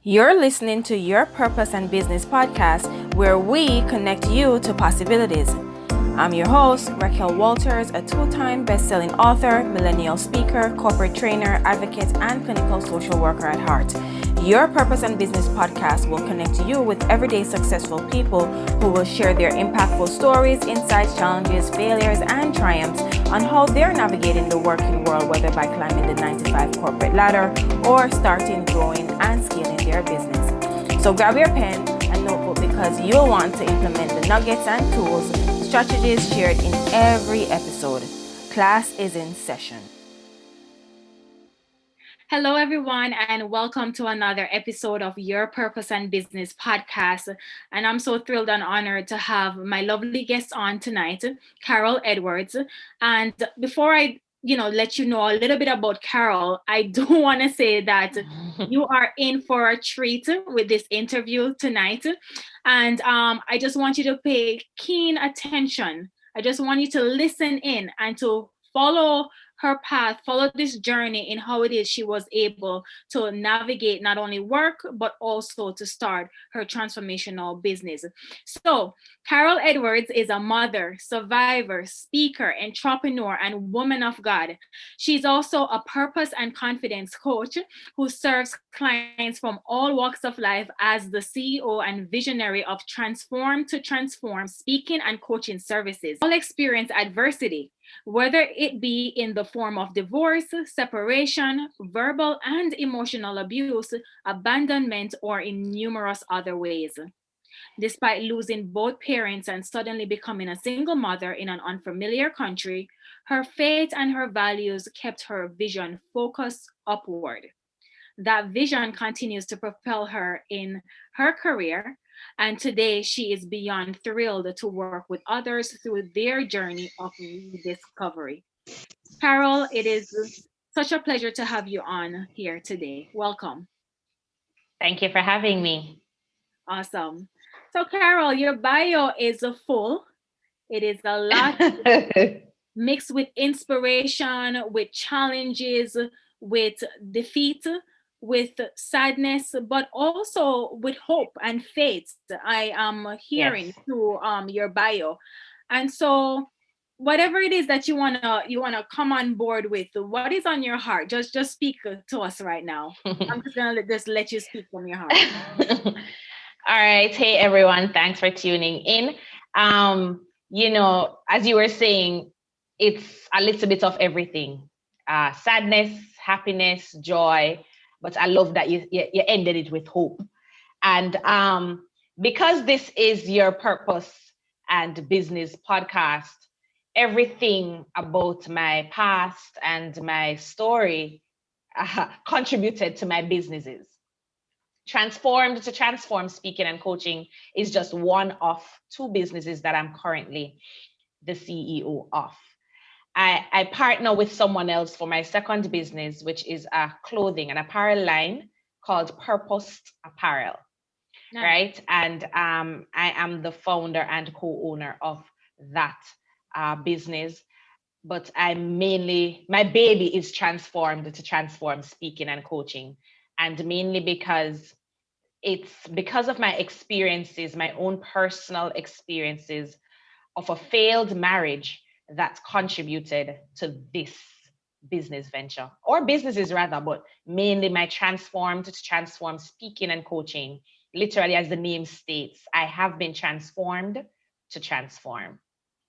You're listening to Your Purpose and Business podcast, where we connect you to possibilities. I'm your host, Raquel Walters, a two-time best-selling author, millennial speaker, corporate trainer, advocate, and clinical social worker at heart. Your Purpose and Business podcast will connect you with everyday successful people who will share their impactful stories, insights, challenges, failures, and triumphs on how they're navigating the working world, whether by climbing the 9-to-5 corporate ladder or starting, growing, and scaling their business. So grab your pen and notebook because you'll want to implement the nuggets and tools, strategies shared in every episode. Class is in session. Hello, everyone, and welcome to another episode of Your Purpose and Business podcast. And I'm so thrilled and honored to have my lovely guest on tonight, Carol Edwards. And before I let you know a little bit about Carol, I do want to say that you are in for a treat with this interview tonight. And I just want you to pay keen attention. I just want you to listen in and to follow her path, follow this journey in how it is she was able to navigate not only work, but also to start her transformational business. So, Carol Edwards is a mother, survivor, speaker, entrepreneur, and woman of God. She's also a purpose and confidence coach who serves clients from all walks of life as the CEO and visionary of Transform to Transform speaking and coaching services. All experience adversity, whether it be in the form of divorce, separation, verbal and emotional abuse, abandonment, or in numerous other ways. Despite losing both parents and suddenly becoming a single mother in an unfamiliar country, her faith and her values kept her vision focused upward. That vision continues to propel her in her career, and today she is beyond thrilled to work with others through their journey of rediscovery. Carol, it is such a pleasure to have you on here today. Welcome. Thank you for having me. Awesome. So, Carol, your bio is full. It is a lot mixed with inspiration, with challenges, with defeat, with sadness, but also with hope and faith. I am Yes. hearing through your bio. And so whatever it is that you wanna come on board with, what is on your heart? Just speak to us right now. I'm just gonna just let you speak from your heart. All right. Hey, everyone. Thanks for tuning in. As you were saying, it's a little bit of everything. Sadness, happiness, joy. But I love that you ended it with hope. And because this is your purpose and business podcast, everything about my past and my story contributed to my businesses. Transformed to Transform speaking and coaching is just one of two businesses that I'm currently the CEO of. I partner with someone else for my second business, which is a clothing and apparel line called Purposed Apparel, Nice. right? And I am the founder and co-owner of that business. But my baby is Transformed to Transform speaking and coaching. And mainly because it's because of my experiences, my own personal experiences of a failed marriage that contributed to this business venture or businesses rather, but mainly my Transformed to Transform speaking and coaching. Literally, as the name states, I have been transformed to transform.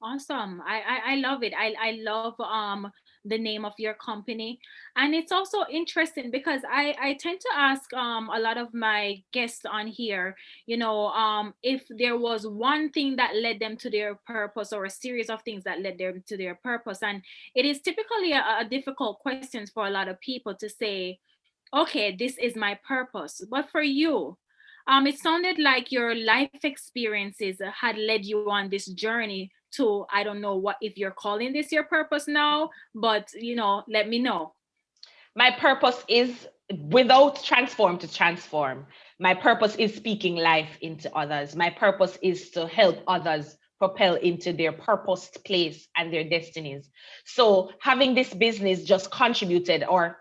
Awesome. I love it. I love the name of your company. And it's also interesting because I tend to ask a lot of my guests on here, if there was one thing that led them to their purpose or a series of things that led them to their purpose. And it is typically a difficult question for a lot of people to say, okay, this is my purpose. But for you, it sounded like your life experiences had led you on this journey to, I don't know what if you're calling this your purpose now, but let me know. My purpose is without transform to transform. My purpose is speaking life into others. My purpose is to help others propel into their purposed place and their destinies. So having this business just contributed or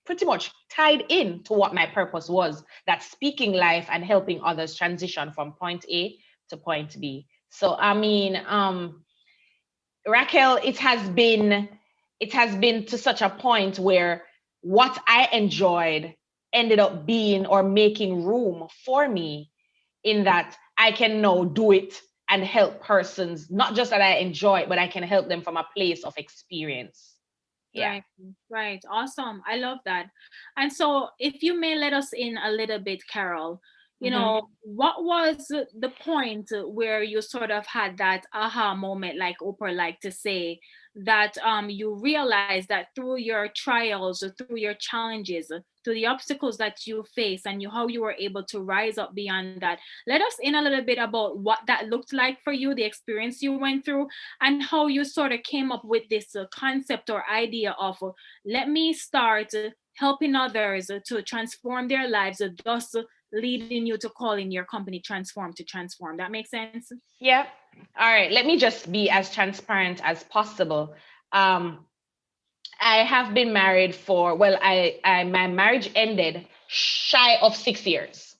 pretty much tied in to what my purpose was, that speaking life and helping others transition from point A to point B. So I mean, Raquel, it has been to such a point where what I enjoyed ended up being or making room for me, in that I can now do it and help persons, not just that I enjoy it, but I can help them from a place of experience. Yeah. Right, right. Awesome. I love that. And so, if you may let us in a little bit, Carol, Hmm. what was the point where you sort of had that aha moment, like Oprah like to say, that you realized that through your trials, or through your challenges, through the obstacles that you face, and how you were able to rise up beyond that. Let us in a little bit about what that looked like for you, the experience you went through, and how you sort of came up with this concept or idea of let me start helping others to transform their lives, thus leading you to calling your company Transform to Transform. That makes sense? Yeah. All right. Let me just be as transparent as possible. Um, I have been married for, well, I my marriage ended shy of 6 years.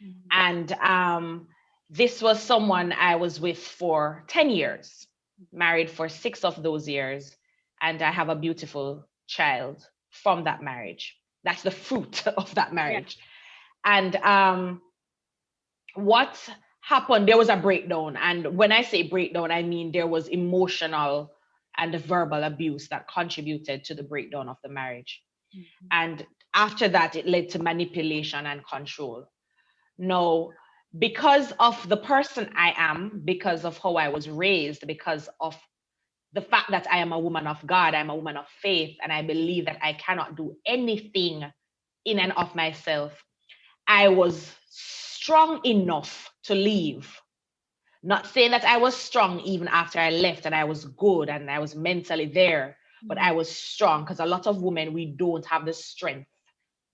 Mhm. And this was someone I was with for 10 years, married for 6 of those years. And I have a beautiful child from that marriage. That's the fruit of that Yeah. marriage. And what happened, there was a breakdown. And when I say breakdown, I mean there was emotional and verbal abuse that contributed to the breakdown of the marriage. Mhm. And after that, it led to manipulation and control. No, because of the person I am, because of how I was raised, because of the fact that I am a woman of God, I'm a woman of faith, and I believe that I cannot do anything in and of myself, I was strong enough to leave. Not saying that I was strong even after I left and I was good and I was mentally there, but I Mhm. was strong, because a lot of women, we don't have the strength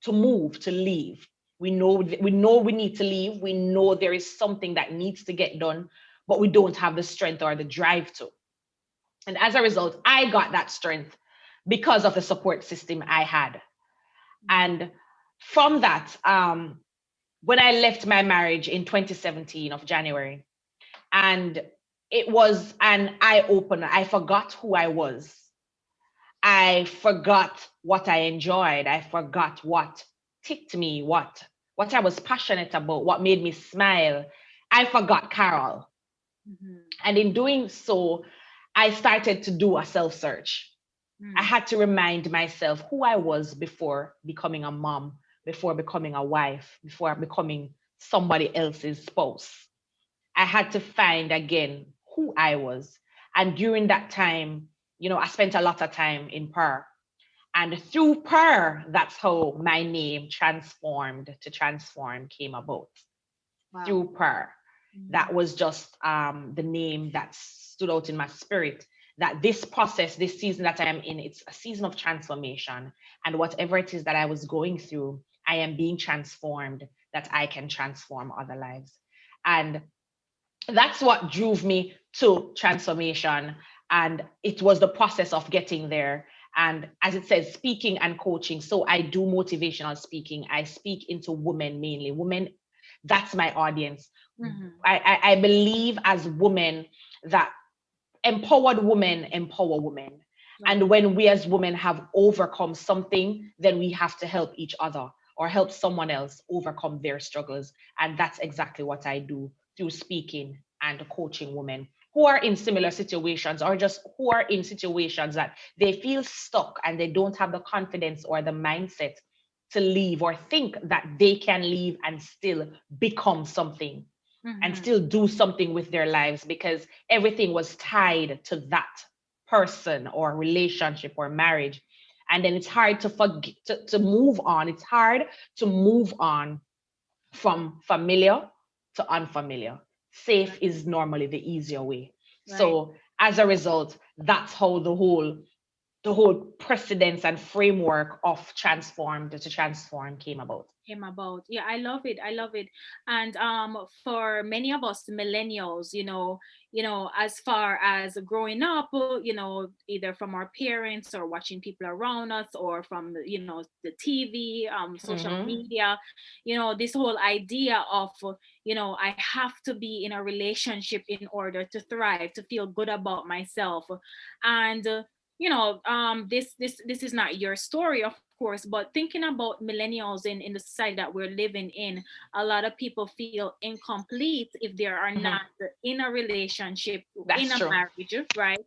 to move, to leave. We know we need to leave. We know there is something that needs to get done, but we don't have the strength or the drive to. And as a result, I got that strength because of the support system I had. And from that, when I left my marriage in 2017 of January, and it was an eye opener. I forgot who I was. I forgot what I enjoyed. I forgot what ticked me, what I was passionate about, what made me smile. I forgot Carol. Mhm. And in doing so, I started to do a self search. I Mhm. had to remind myself who I was before becoming a mom, before becoming a wife, before becoming somebody else's spouse. I had to find again who I was. And during that time, I spent a lot of time in prayer. And through prayer, that's how my name transformed to transform came about. Wow. Through prayer. Mhm. That was just the name that stood out in my spirit. That this process, this season that I am in, it's a season of transformation. And whatever it is that I was going through, I am being transformed, that I can transform other lives. And that's what drove me to transformation. And it was the process of getting there. And as it says, speaking and coaching. So I do motivational speaking. I speak into women, mainly women. That's my audience. Mhm. I believe as women that empowered women empower women. Right. And when we as women have overcome something, then we have to help each other or help someone else overcome their struggles. And that's exactly what I do through speaking and coaching women who are in similar situations, or just who are in situations that they feel stuck and they don't have the confidence or the mindset to leave, or think that they can leave and still become something and Mhm. still do something with their lives, because everything was tied to that person or relationship or marriage. And then it's hard to forget, to move on. It's hard to move on from familiar to unfamiliar. Safe Right. is normally the easier way. Right. So as a result, that's how the whole the whole precedence and framework of transformed to transform came about. Came about. Yeah, I love it. I love it. And for many of us millennials, as far as growing up, either from our parents or watching people around us or from the TV, social Mm-hmm. media, this whole idea of I have to be in a relationship in order to thrive, to feel good about myself. And this is not your story, of course, but thinking about millennials in the society that we're living in, a lot of people feel incomplete if they are Mm-hmm. not in a relationship, in That's a true. marriage, right?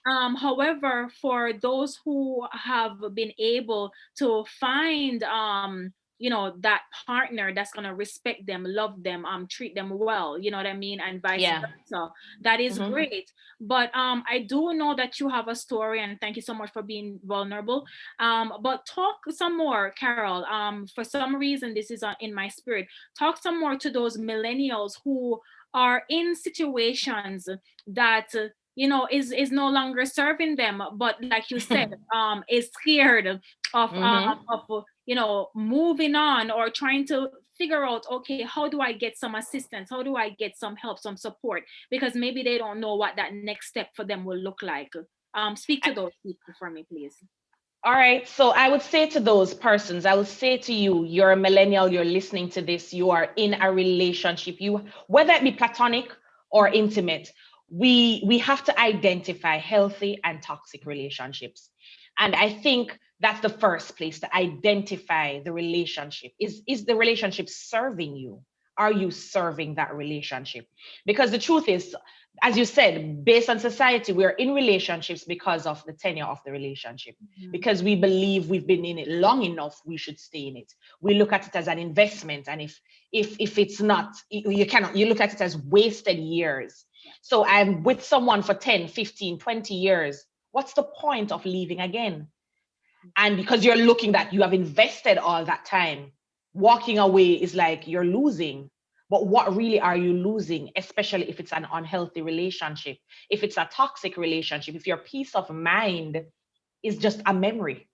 However, for those who have been able to find that partner that's going to respect them, love them, treat them well, you know what I mean, and vice Yeah. versa, that is Mm-hmm. great. But I do know that you have a story, and thank you so much for being vulnerable. But talk some more, Carol. For some reason this is in my spirit. Talk some more to those millennials who are in situations that is no longer serving them, but like you said, is scared Mm-hmm. of moving on, or trying to figure out, okay, how do I get some assistance, how do I get some help, some support, because maybe they don't know what that next step for them will look like. Speak to those people for me, please. All right. So I would say to those persons, I would say to you, you're a millennial, you're listening to this, you are in a relationship, whether it be platonic or intimate, we have to identify healthy and toxic relationships. And I think that's the first place to identify the relationship. Is the relationship serving you? Are you serving that relationship? Because the truth is, as you said, based on society, we're in relationships because of the tenure of the relationship, Mhm. because we believe we've been in it long enough, we should stay in it. We look at it as an investment, and if it's not, you cannot, you look at it as wasted years. Yeah. So I'm with someone for 10, 15, 20 years. What's the point of leaving again? And because you're looking that you have invested all that time, walking away is like you're losing. But what really are you losing, especially if it's an unhealthy relationship, if it's a toxic relationship, if your peace of mind is just a memory?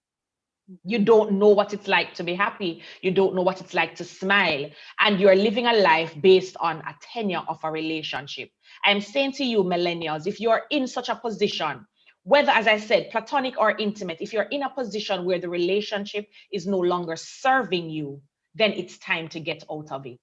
You Mhm. don't know what it's like to be happy. You don't know what it's like to smile. And you're living a life based on a tenure of a relationship. I'm saying to you, millennials, if you're in such a position, whether, as I said, platonic or intimate, if you're in a position where the relationship is no longer serving you, then it's time to get out of it.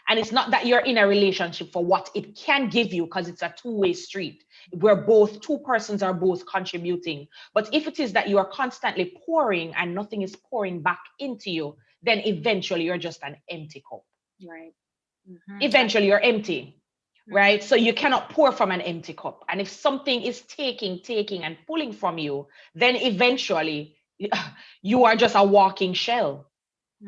And it's not that you're in a relationship for what it can give you, because it's a two-way street where both two persons are both contributing. But if it is that you are constantly pouring and nothing is pouring back into you, then eventually you're just an empty cup. Right. Hmm. Eventually you're empty, Mhm. right? So you cannot pour from an empty cup. And if something is taking and pulling from you, then eventually you are just a walking shell.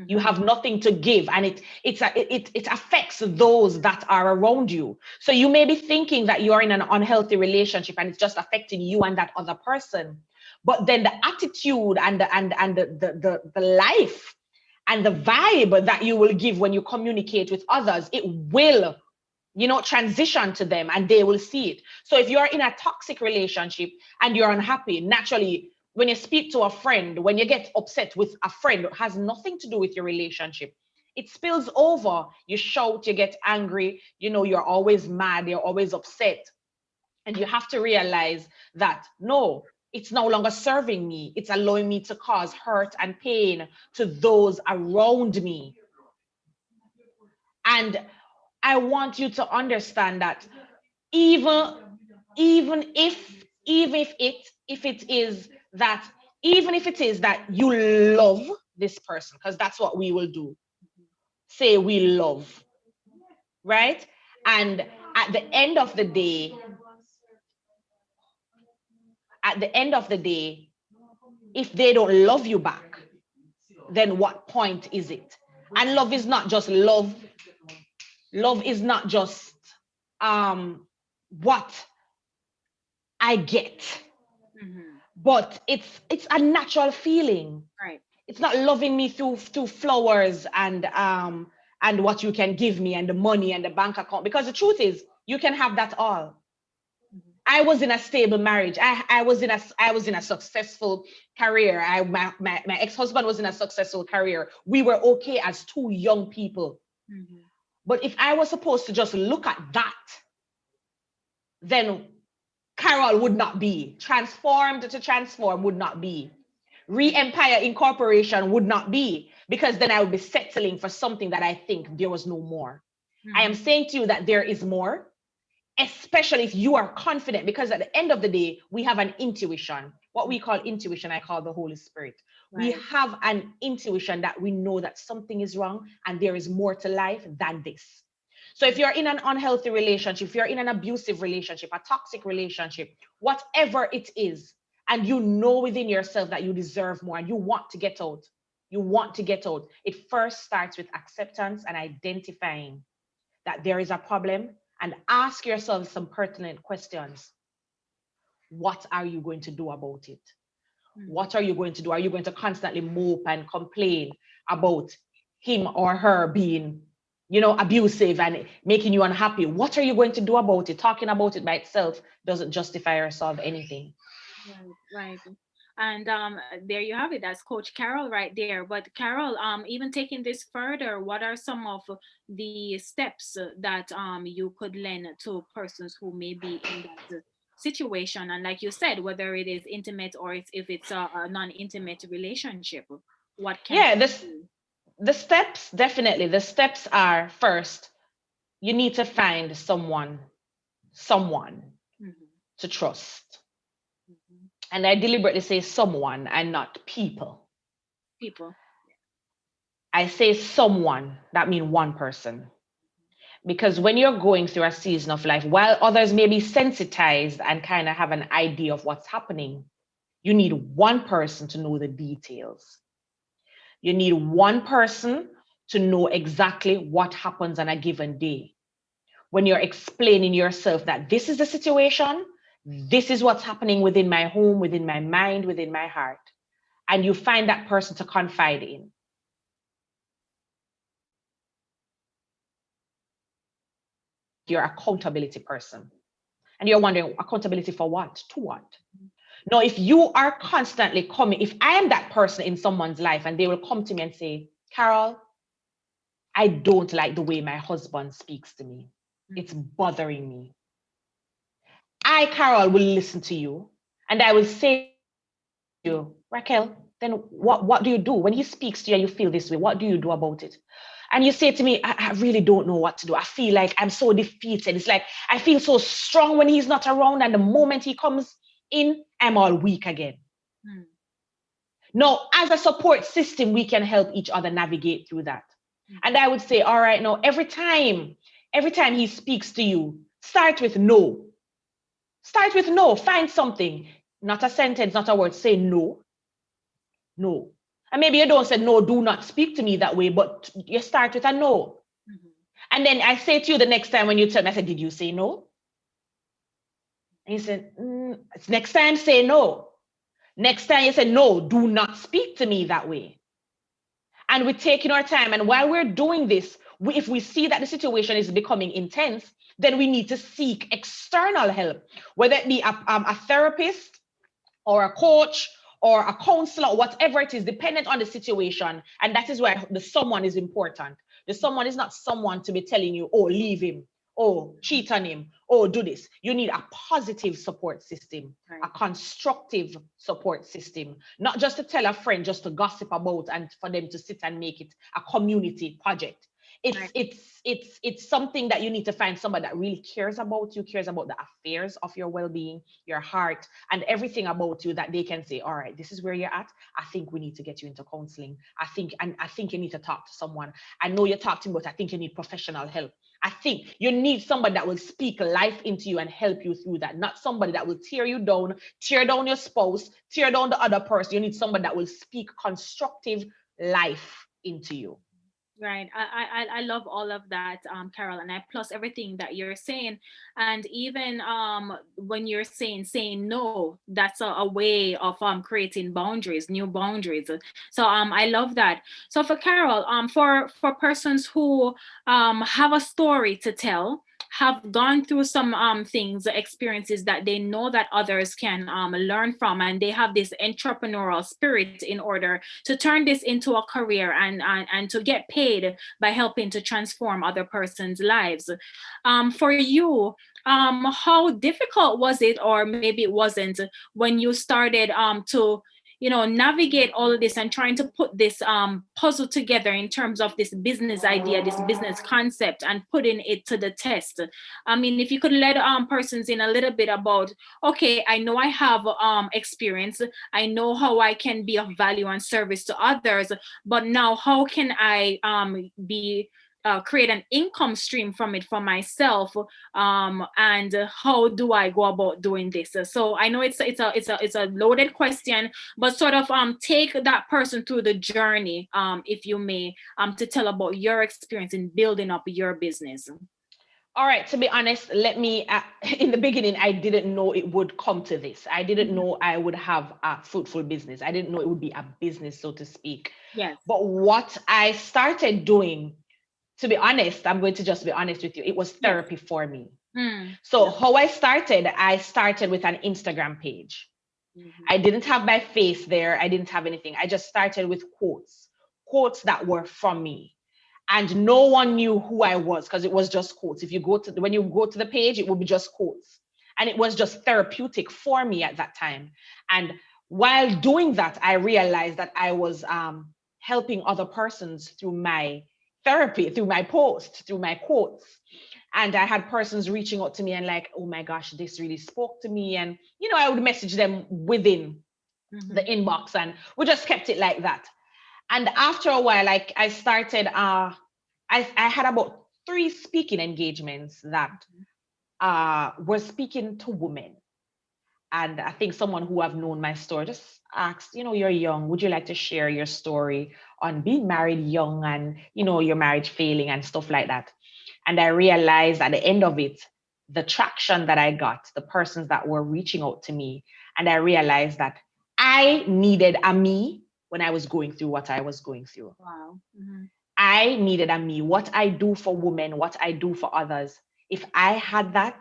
You Mhm. have nothing to give, and it affects those that are around you. So you may be thinking that you're in an unhealthy relationship and it's just affecting you and that other person, but then the attitude and the life and the vibe that you will give when you communicate with others, it will, transition to them, and they will see it. So if you're in a toxic relationship and you're unhappy, naturally, when you speak to a friend, when you get upset with a friend, it has nothing to do with your relationship. It spills over. You shout, you get angry, you're always mad, you're always upset. And you have to realize that no, it's no longer serving me. It's allowing me to cause hurt and pain to those around me. And I want you to understand that even if it is that, even if it is that you love this person, because that's what we will do, say we love, right? And at the end of the day, at the end of the day, if they don't love you back, then what point is it? And love is not just love. Love is not just what I get, Mhm. but it's a natural feeling. Right. It's not loving me through flowers and what you can give me and the money and the bank account, because the truth is you can have that all, I was in a stable marriage. I was in a successful career. My ex-husband was in a successful career. We were okay as two young people. Mm-hmm. But if I was supposed to just look at that, then Carol would not be. Transformed to transform would not be. Re-empire incorporation would not be, because then I would be settling for something that I think there was no more. I am Mm-hmm. saying to you that there is more, especially if you are confident, because at the end of the day, we have an intuition. What we call intuition, I call the Holy Spirit. We Right. have an intuition that we know that something is wrong and there is more to life than this. So if you're in an unhealthy relationship, if you're in an abusive relationship, a toxic relationship, whatever it is, and you know within yourself that you deserve more and you want to get out, it first starts with acceptance and identifying that there is a problem, and ask yourself some pertinent questions. What are you going to do about it? Mm-hmm. What are you going to do? Are you going to constantly mope and complain about him or her being, abusive and making you unhappy? What are you going to do about it? Talking about it by itself doesn't justify or solve anything. Right, right. And there you have it. That's Coach Carol right there. But Carol, even taking this further, what are some of the steps that you could lend to persons who may be in that situation? And like you said, whether it is intimate or if it's a non-intimate relationship, what can Yeah, people this do? the steps, definitely. The steps are, first, you need to find someone Mm-hmm. to trust. Mm-hmm. And I deliberately say someone and not people. People. I say someone, that means one person. Because when you're going through a season of life, while others may be sensitized and kind of have an idea of what's happening, you need one person to know the details. You need one person to know exactly what happens on a given day. When you're explaining yourself that this is the situation, this is what's happening within my home, within my mind, within my heart, and you find that person to confide in. Your accountability person. And you're wondering, accountability for what? To what? Now, if you are constantly coming, if I am that person in someone's life and they will come to me and say, Carol, I don't like the way my husband speaks to me. It's Mm-hmm. bothering me. I, Carol, will listen to you and I will say to you, Raquel, then what do you do when he speaks to you and you feel this way? What do you do about it? And you say to me, I really don't know what to do. I feel like I'm so defeated. It's like I feel so strong when he's not around, and the moment he comes in, I'm all weak again. Mm-hmm. Now, as a support system, we can help each other navigate through that. And Mm-hmm. I would say, all right, now every time he speaks to you, start with no. Start with no. Find something, not a sentence, not a word. Say no, no. And maybe you don't say no, do not speak to me that way, but you start with a no. Mm-hmm. And then I say to you the next time when you tell me, I said, did you say no? And you said, next time say no. Next time you say no, do not speak to me that way. And we're taking our time. And while we're doing this, if we see that the situation is becoming intense, then we need to seek external help, whether it be a therapist or a coach or a counselor, whatever it is, dependent on the situation. And that is why the someone is important. The someone is not someone to be telling you, oh, leave him, oh, cheat on him, oh, do this. You need a positive support system, a Right. constructive support system, not just to tell a friend, just to gossip about and for them to sit and make it a community project. It's Right. it's it's something that you need to find somebody that really cares about you, cares about the affairs of your well-being, your heart, and everything about you, that they can say, all right, this is where you're at. I think we need to get you into counseling. I think you need to talk to someone. I know you talk to me, but I think you need professional help. I think you need somebody that will speak life into you and help you through that, not somebody that will tear you down, tear down your spouse, tear down the other person. You need somebody that will speak constructive life into you. Right. I love all of that, Carol, and I plus everything that you're saying. And even when you're saying no, that's a way of creating boundaries, new boundaries. So I love that. So for Carol, for persons who have a story to tell, have gone through some things, experiences that they know that others can learn from, and they have this entrepreneurial spirit in order to turn this into a career, and to get paid by helping to transform other person's lives. For you, how difficult was it, or maybe it wasn't, when you started to navigate all of this and trying to put this puzzle together in terms of this business idea, this business concept, and putting it to the test? I mean, if you could let persons in a little bit about, okay, I know I have experience, I know how I can be of value and service to others, but now how can I be create an income stream from it for myself, and how do I go about doing this? So I know it's a loaded question, but sort of take that person through the journey, if you may, to tell about your experience in building up your business. All right, to be honest, let me, in the beginning, I didn't know it would come to this. I didn't Mhm. know I would have a fruitful business. I didn't know it would be a business, so to speak. Yes. But what I started doing, to be honest, I'm going to just be honest with you, it was Yes. therapy for me. Mm. So how I started with an Instagram page. Mhm. I didn't have my face there. I didn't have anything. I just started with quotes that were from me. And no one knew who I was because it was just quotes. If you go to when you go to the page, it will be just quotes. And it was just therapeutic for me at that time. And while doing that, I realized that I was helping other persons through my therapy, through my posts, through my quotes. And I had persons reaching out to me and like, oh my gosh, this really spoke to me. And, I would message them within the Mhm. inbox, and we just kept it like that. And after a while, like I started, I had about 3 speaking engagements that were speaking to women. And I think someone who have known my story just asked, you're young, would you like to share your story on being married young and, your marriage failing and stuff like that? And I realized at the end of it, the traction that I got, the persons that were reaching out to me, and I realized that I needed a me when I was going through what I was going through. Wow. Mhm. I needed a me. What I do for women, what I do for others. If I had that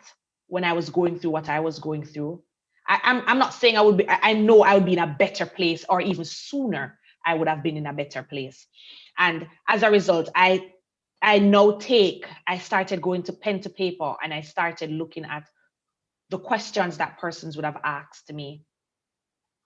when I was going through what I was going through, I'm not saying I would be, I know I would be in a better place, or even sooner, I would have been in a better place. And as a result, I started going to pen to paper, and I started looking at the questions that persons would have asked me,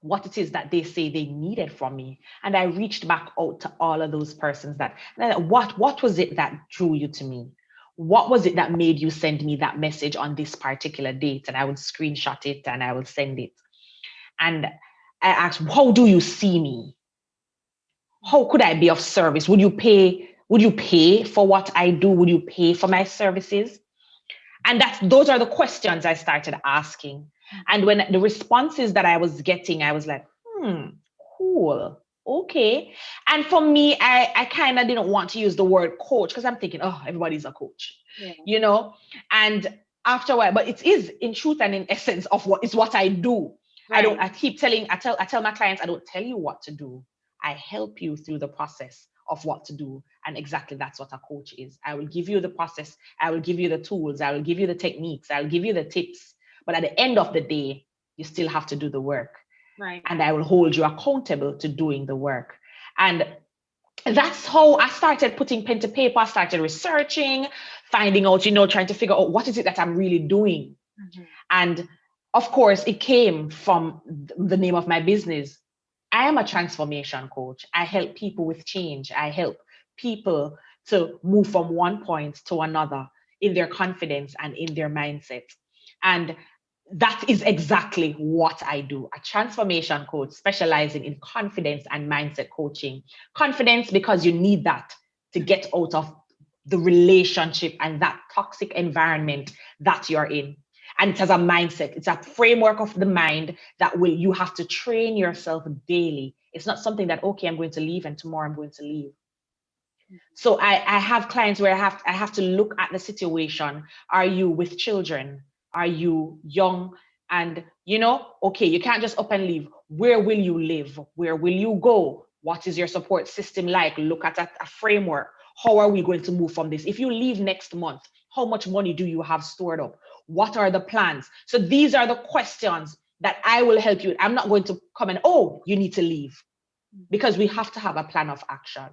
what it is that they say they needed from me. And I reached back out to all of those persons what was it that drew you to me? What was it that made you send me that message on this particular date? And I would screenshot it and I would send it. And I asked, how do you see me? How could I be of service? Would you pay for what I do? Would you pay for my services? And those are the questions I started asking. And when the responses that I was getting, I was like, cool. Okay. And for me, I kind of didn't want to use the word coach because I'm thinking, oh, everybody's a coach, Yeah. you know? And after a while, but it is in truth and in essence of what I do. Right. I tell my clients, I don't tell you what to do. I help you through the process of what to do. And exactly that's what a coach is. I will give you the process. I will give you the tools. I will give you the techniques. I will give you the tips. But at the end of the day, you still have to do the work. Right. And I will hold you accountable to doing the work. And that's how I started putting pen to paper. I started researching, finding out, trying to figure out what is it that I'm really doing. Mhm. And of course, it came from the name of my business. I am a transformation coach. I help people with change. I help people to move from one point to another in their confidence and in their mindset. And that is exactly what I do. A transformation coach specializing in confidence and mindset coaching. Confidence because you need that to get out of the relationship and that toxic environment that you're in. And it has a mindset, it's a framework of the mind that you have to train yourself daily. It's not something that, okay, I'm going to leave and tomorrow I'm going to leave. So I have clients where I have to look at the situation. Are you with children? Are you young? And okay, you can't just up and leave. Where will you live? Where will you go? What is your support system like? Look at a framework. How are we going to move from this? If you leave next month, How much money do you have stored up? What are the plans? So these are the questions that I will help you with. I'm not going to come and, oh, you need to leave, because we have to have a plan of action.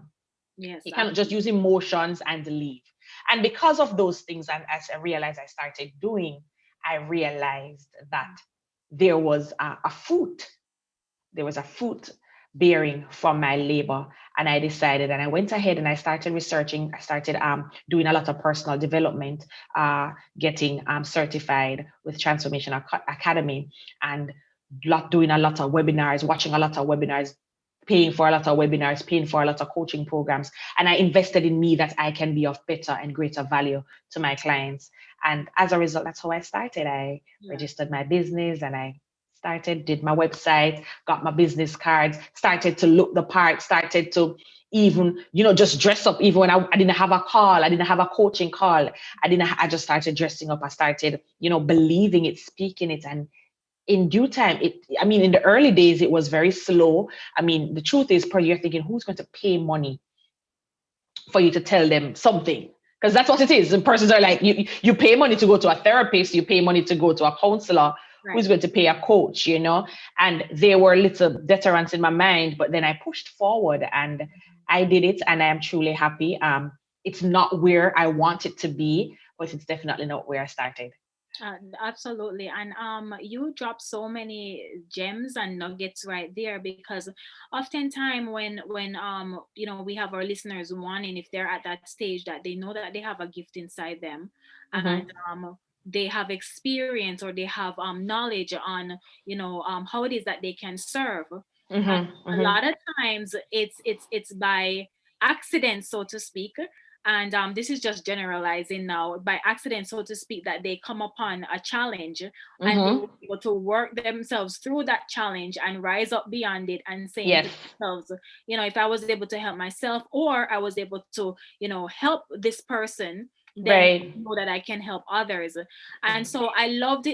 Yes, You cannot just use emotions and leave. And because of those things, and as I realized I started doing, I realized that there was a fruit. There was a fruit bearing from my labor. And I decided, and I went ahead and I started researching. I started doing a lot of personal development, getting certified with Transformation Academy, and doing a lot of webinars, watching a lot of webinars, paying for a lot of webinars, paying for a lot of coaching programs. And I invested in me that I can be of better and greater value to my clients. And as a result, that's how I started. I registered my business and I started, did my website, got my business cards, started to look the part, started to even, just dress up. Even when I didn't have a call, I didn't have a coaching call. I just started dressing up. I started, believing it, speaking it. And in due time, in the early days, it was very slow. The truth is, you're thinking, who's going to pay money for you to tell them something? Because that's what it is. The persons are like, you pay money to go to a therapist, you pay money to go to a counselor. Right. Who's going to pay a coach, And there were little deterrents in my mind, but then I pushed forward and I did it, and I am truly happy. It's not where I want it to be, but it's definitely not where I started. Absolutely. And you drop so many gems and nuggets right there, because oftentimes when we have our listeners wanting, if they're at that stage that they know that they have a gift inside them, and they have experience or they have knowledge on how it is that they can serve. A lot of times it's by accident, so to speak. And this is just generalizing now, by accident, so to speak, that they come upon a challenge and they're able to work themselves through that challenge and rise up beyond it, and saying to themselves, if I was able to help myself, or I was able to help this person, then I know that I can help others. And so I loved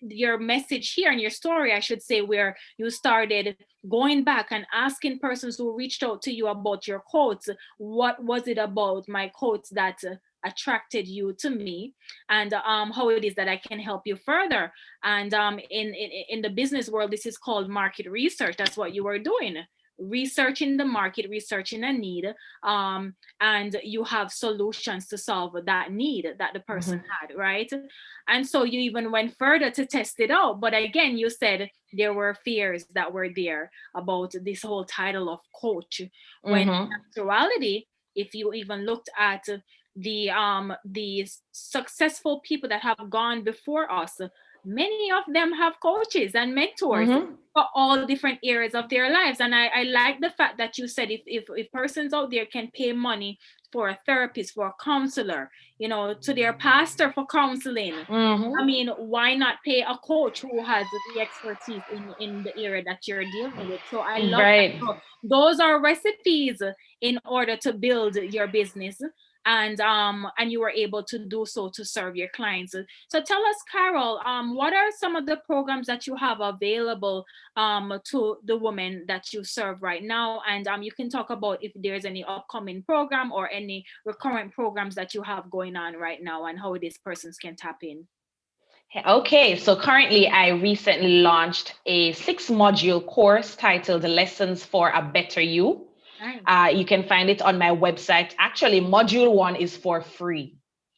your message here, and your story, I should say, where you started going back and asking persons who reached out to you about your quotes, what was it about my quotes that attracted you to me, and how it is that I can help you further. And in the business world, this is called market research. That's what you were doing, researching the market, researching a need, and you have solutions to solve that need that the person had, right? And so you even went further to test it out. But again, you said there were fears that were there about this whole title of coach, when in actuality, if you even looked at the successful people that have gone before us, many of them have coaches and mentors for all different areas of their lives. And I like the fact that you said, if persons out there can pay money for a therapist, for a counselor, to their pastor for counseling, why not pay a coach who has the expertise in the area that you're dealing with? So I love that. So those are recipes in order to build your business, and you were able to do so to serve your clients. So tell us, Carol, what are some of the programs that you have available to the women that you serve right now? And you can talk about if there's any upcoming program or any recurrent programs that you have going on right now, and how these persons can tap in. Okay, so currently I recently launched a 6-module course titled Lessons for a Better You. Nice. You can find it on my website. Actually, module 1 is for free.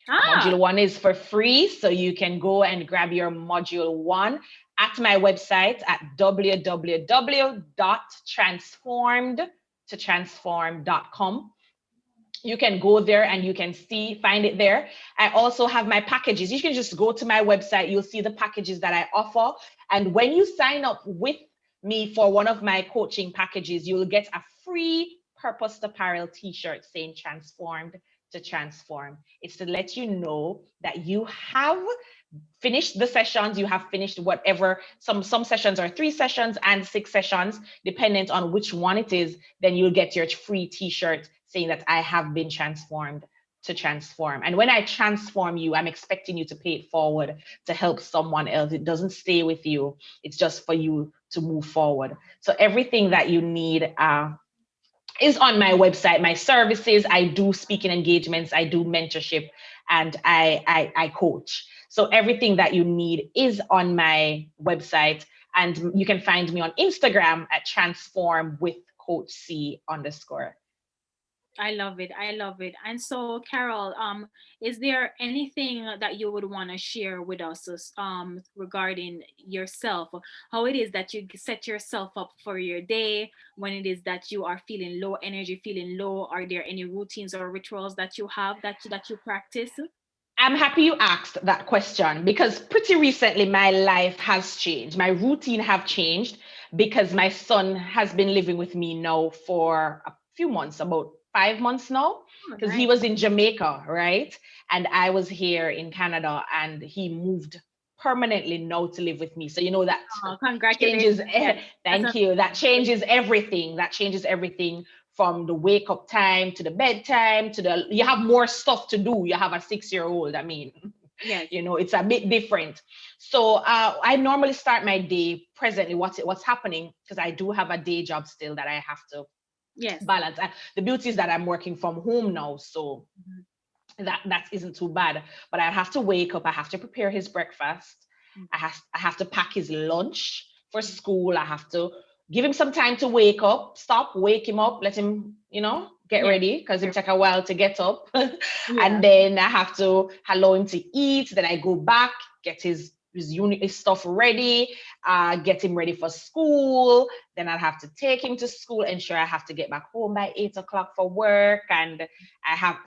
Module 1 is for free, so you can go and grab your module 1 at my website at www.transformedtotransform.com. You can go there and you can find it there. I also have my packages. You can just go to my website. You'll see the packages that I offer. And when you sign up with me for one of my coaching packages, you will get a free Purpose Apparel t-shirt saying Transformed to Transform. It's to let you know that you have finished the sessions, you have finished whatever. Some sessions are 3 sessions and 6 sessions, dependent on which one it is. Then you'll get your free t-shirt saying that I have been transformed to transform. And when I transform you, I'm expecting you to pay it forward to help someone else. It doesn't stay with you. It's just for you to move forward. So everything that you need is on my website. My services, I do speaking engagements, I do mentorship, and I coach. So everything that you need is on my website. And you can find me on Instagram at transform with coach C underscore. I love it. I love it. And so, Carol, is there anything that you would want to share with us, regarding yourself? How it is that you set yourself up for your day when it is that you are feeling low energy, feeling low? Are there any routines or rituals that you have that you practice? I'm happy you asked that question because pretty recently my life has changed. My routine have changed because my son has been living with me now for a few months, about 5 months now, Oh, because he nice. was in Jamaica, right? And I was here in Canada and he moved permanently now to live with me. So you know that Oh, congratulations. changes. Yes, that's Thank you. That changes everything. That changes everything from the wake up time to the bedtime to the, you have more stuff to do. You have a 6 year old. I mean, yes, it's a bit different. So I normally start my day presently. What's happening, because I do have a day job still that I have to yes. balance. The beauty is that I'm working from home now, so Mhm. that isn't too bad. But I have to wake up, I have to prepare his breakfast, Mhm. I have to pack his lunch for school, I have to give him some time to wake up, stop, wake him up, let him, get Yes. ready, because it take a while to get up. Yeah. And then I have to allow him to eat, then I go back, get his unit, his stuff ready, get him ready for school. Then I'll have to take him to school, ensure I have to get back home by 8 o'clock for work. And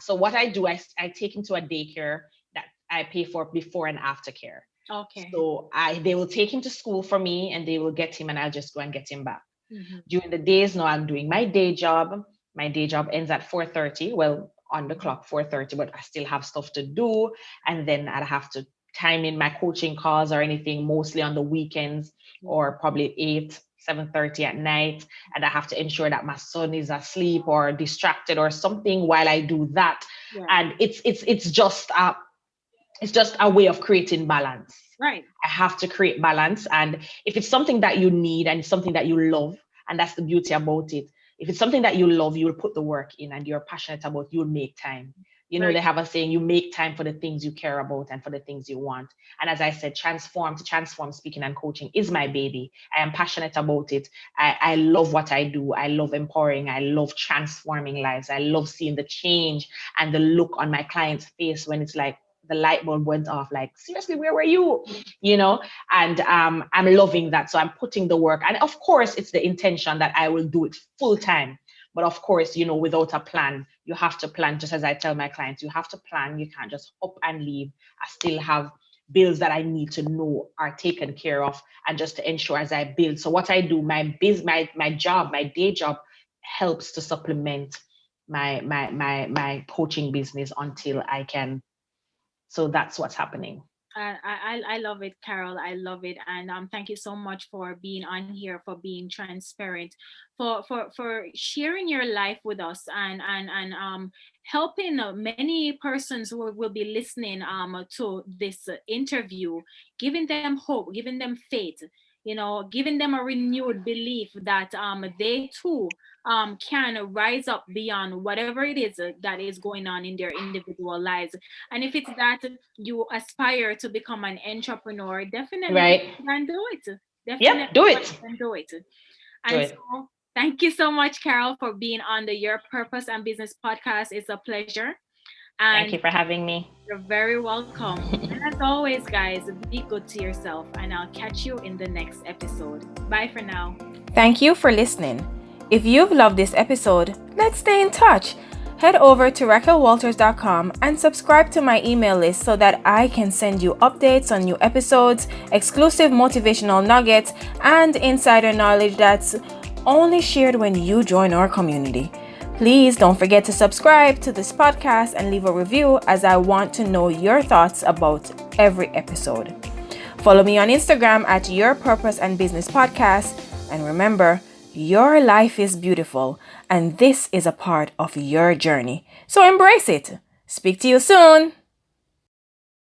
so what I do, I take him to a daycare that I pay for before and after care. Okay. So they will take him to school for me and they will get him and I'll just go and get him back. Mhm. During the days now, I'm doing my day job. My day job ends at 4:30. Well, on the clock 4:30, but I still have stuff to do. And then I'd have to time in my coaching calls or anything, mostly on the weekends, Yeah. or probably 7:30 at night. And I have to ensure that my son is asleep or distracted or something while I do that. Yeah. And it's just a way of creating balance. Right. I have to create balance. And if it's something that you need and it's something that you love, and that's the beauty about it. If it's something that you love, you will put the work in and you're passionate about, you'll make time. Very. They have a saying, you make time for the things you care about and for the things you want. And as I said, transform speaking and coaching is my baby. I am passionate about it. I love what I do. I love empowering. I love transforming lives. I love seeing the change and the look on my client's face when it's like the light bulb went off, like, seriously, where were you? you know and I'm loving that. So I'm putting the work, and of course it's the intention that I will do it full time. But of course, without a plan, you have to plan. Just as I tell my clients, you have to plan. You can't just up and leave. I still have bills that I need to know are taken care of, and just to ensure as I build. So what I do, my job, my day job, helps to supplement my coaching business until I can. So that's what's happening. I love it, Carol. I love it, and thank you so much for being on here, for being transparent, for sharing your life with us, and helping many persons who will be listening to this interview, giving them hope, giving them faith, giving them a renewed belief that they too can rise up beyond whatever it is that is going on in their individual lives. And if it's that you aspire to become an entrepreneur, definitely go Right? ahead and do it. Definitely Yep, do go it. ahead and do it. Do And it. so, thank you so much, Carol, for being on the Your Purpose and Business podcast. It's a pleasure. Thank And you for having me. you're very welcome. And as always, guys, be good to yourself. And I'll catch you in the next episode. Bye for now. Thank you for listening. If you've loved this episode, let's stay in touch. Head over to raquelwalters.com and subscribe to my email list so that I can send you updates on new episodes, exclusive motivational nuggets, and insider knowledge that's only shared when you join our community. Please don't forget to subscribe to this podcast and leave a review, as I want to know your thoughts about every episode. Follow me on Instagram at Your Purpose and Business Podcast. And remember, your life is beautiful, and this is a part of your journey. So embrace it. Speak to you soon.